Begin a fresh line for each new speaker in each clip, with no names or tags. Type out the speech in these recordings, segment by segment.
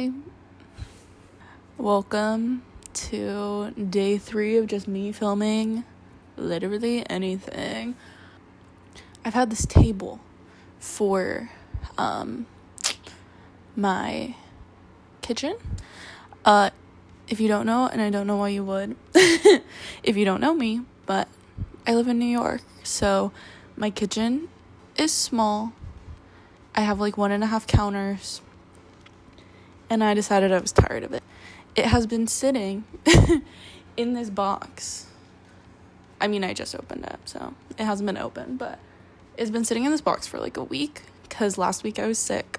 Hi, welcome to day 3 of just me filming literally anything. I've had this table for my kitchen. If you don't know, and I don't know why you would, if you don't know me, but I live in New York, so my kitchen is small. I have like 1.5 counters, and I decided I was tired of it. It has been sitting in this box. I mean, I just opened it, so it hasn't been open, but it's been sitting in this box for like a week, because last week I was sick.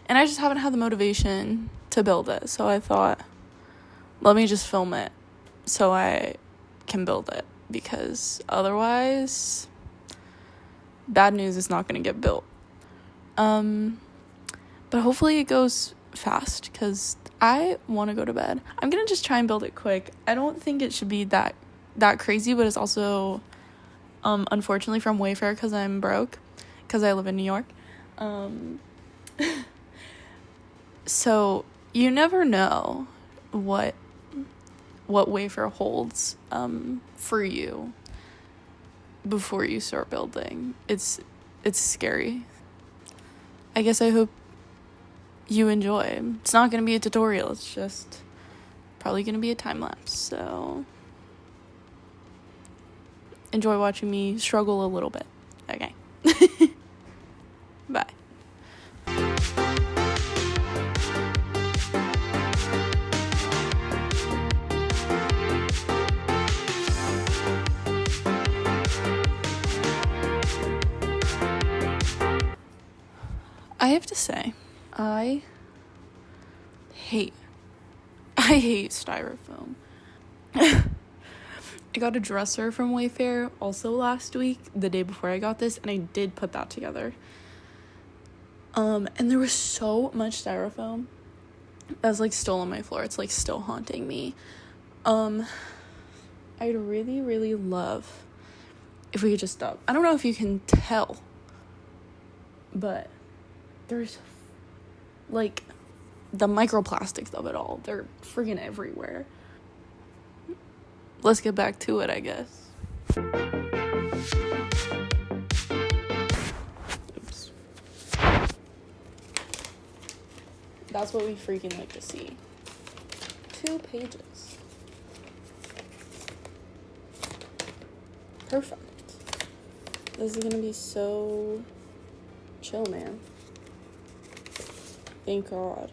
And I just haven't had the motivation to build it, so I thought, let me just film it so I can build it, because otherwise, bad news is not going to get built. But hopefully it goes fast, because I want to go to bed. I'm going to just try and build it quick. I don't think it should be that crazy, but it's also, unfortunately, from Wayfair, because I'm broke, because I live in New York. So you never know what Wayfair holds for you before you start building. It's scary. I guess I hope you enjoy. It's not going to be a tutorial. It's just probably going to be a time lapse. So enjoy watching me struggle a little bit. Okay. Bye. I have to say, I hate styrofoam. I got a dresser from Wayfair also last week, the day before I got this, and I did put that together. And there was so much styrofoam that's like still on my floor. It's like still haunting me. I'd really, really love if we could just stop. I don't know if you can tell, but there's like the microplastics of it all. They're freaking everywhere. Let's get back to it, I guess. Oops. That's what we freaking like to see. 2 pages. Perfect. This is gonna be so chill, man. Thank God.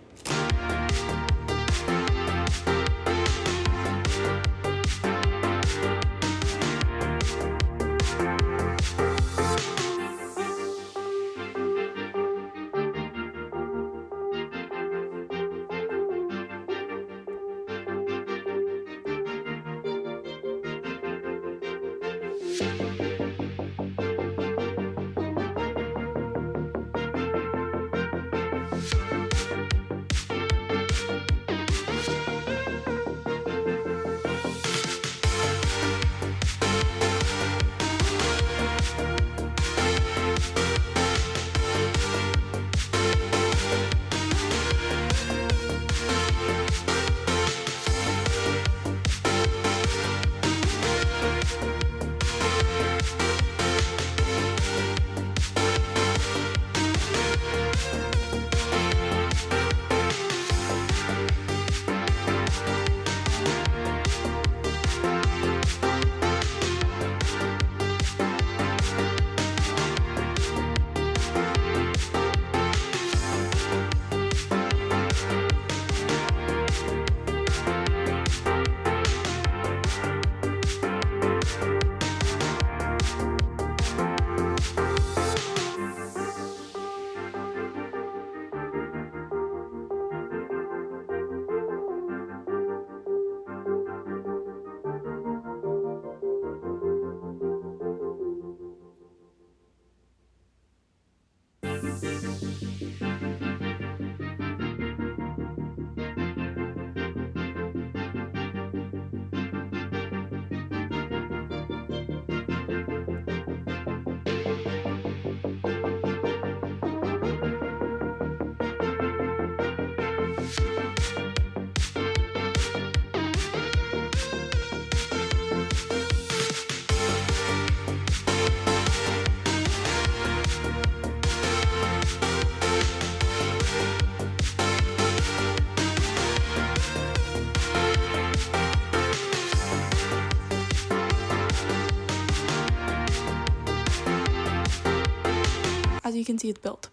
can see, it's built.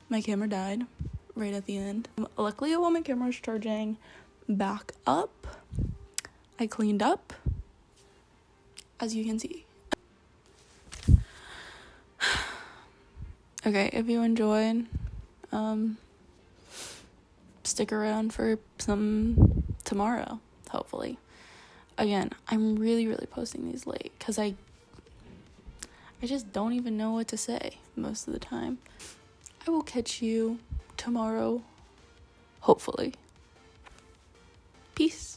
My camera died right at the end. Luckily, while my camera was charging back up, I cleaned up, as you can see. Okay, if you enjoyed, stick around for some tomorrow, hopefully. Again, I'm really posting these late because I just don't even know what to say most of the time. I will catch you tomorrow, hopefully. Peace.